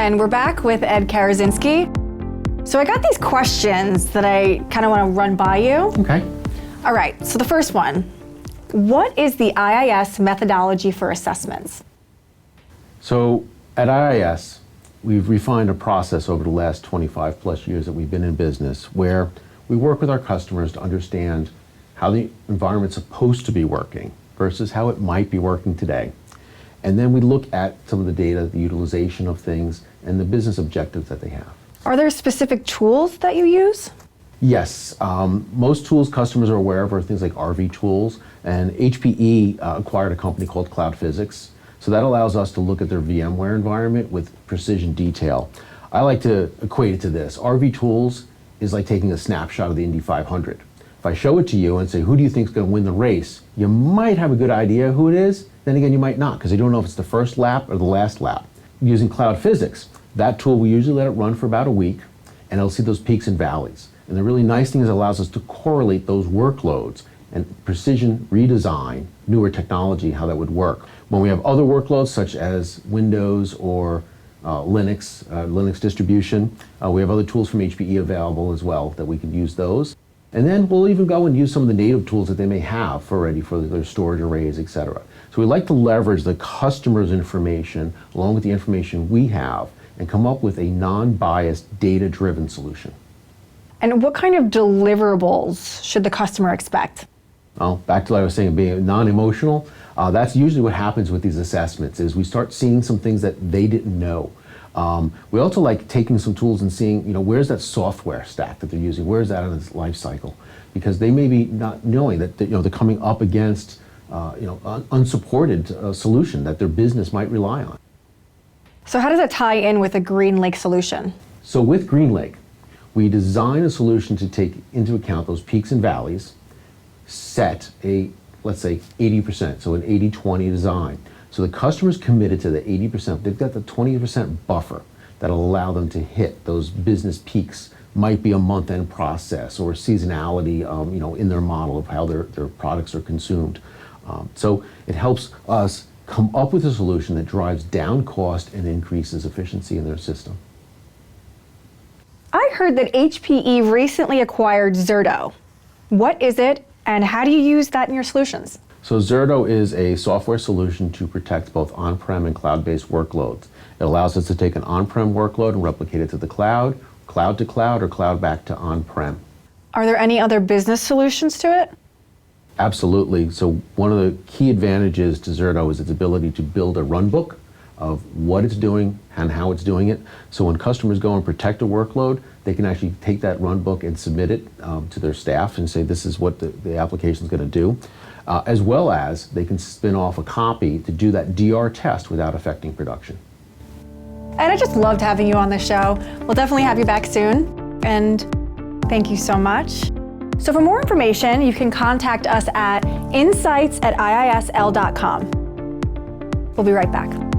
And we're back with Ed Karazinski. So I got these questions that I kind of want to run by you. Okay. All right, so the first one, what is the IIS methodology for assessments? So at IIS, we've refined a process over the last 25 plus years that we've been in business where we work with our customers to understand how the environment's supposed to be working versus how it might be working today. And then we look at some of the data, the utilization of things, and the business objectives that they have. Are there specific tools that you use? Yes, most tools customers are aware of are things like RV tools, and HPE acquired a company called Cloud Physics. So that allows us to look at their VMware environment with precision detail. I like to equate it to this. RV tools is like taking a snapshot of the Indy 500. If I show it to you and say, who do you think is going to win the race? You might have a good idea who it is. Then again, you might not, because you don't know if it's the first lap or the last lap. Using Cloud Physics, that tool, we usually let it run for about a week, and it'll see those peaks and valleys. And the really nice thing is it allows us to correlate those workloads and precision redesign newer technology, how that would work. When we have other workloads such as Windows or Linux distribution, we have other tools from HPE available as well that we can use those. And then we'll even go and use some of the native tools that they may have already for their storage arrays, et cetera. So we like to leverage the customer's information along with the information we have and come up with a non-biased, data-driven solution. And what kind of deliverables should the customer expect? Well, back to what I was saying, being non-emotional, that's usually what happens with these assessments, is we start seeing some things that they didn't know. We also like taking some tools and seeing, where's that software stack that they're using? Where's that in its life cycle? Because they may be not knowing that they're coming up against unsupported solution that their business might rely on. So how does that tie in with a GreenLake solution? So with GreenLake, we design a solution to take into account those peaks and valleys, set a, let's say, 80%, so an 80-20 design. So the customer's committed to the 80%, they've got the 20% buffer that'll allow them to hit those business peaks. Might be a month-end process or seasonality, in their model of how their products are consumed. So it helps us come up with a solution that drives down cost and increases efficiency in their system. I heard that HPE recently acquired Zerto. What is it, and how do you use that in your solutions? So Zerto is a software solution to protect both on-prem and cloud-based workloads. It allows us to take an on-prem workload and replicate it to the cloud to cloud, or cloud back to on-prem. Are there any other business solutions to it? Absolutely. So one of the key advantages to Zerto is its ability to build a runbook of what it's doing and how it's doing it. So when customers go and protect a workload, they can actually take that runbook and submit it to their staff and say this is what the application is going to do. As well as they can spin off a copy to do that DR test without affecting production. And I just loved having you on the show. We'll definitely have you back soon. And thank you so much. So for more information, you can contact us at insights@iisl.com. We'll be right back.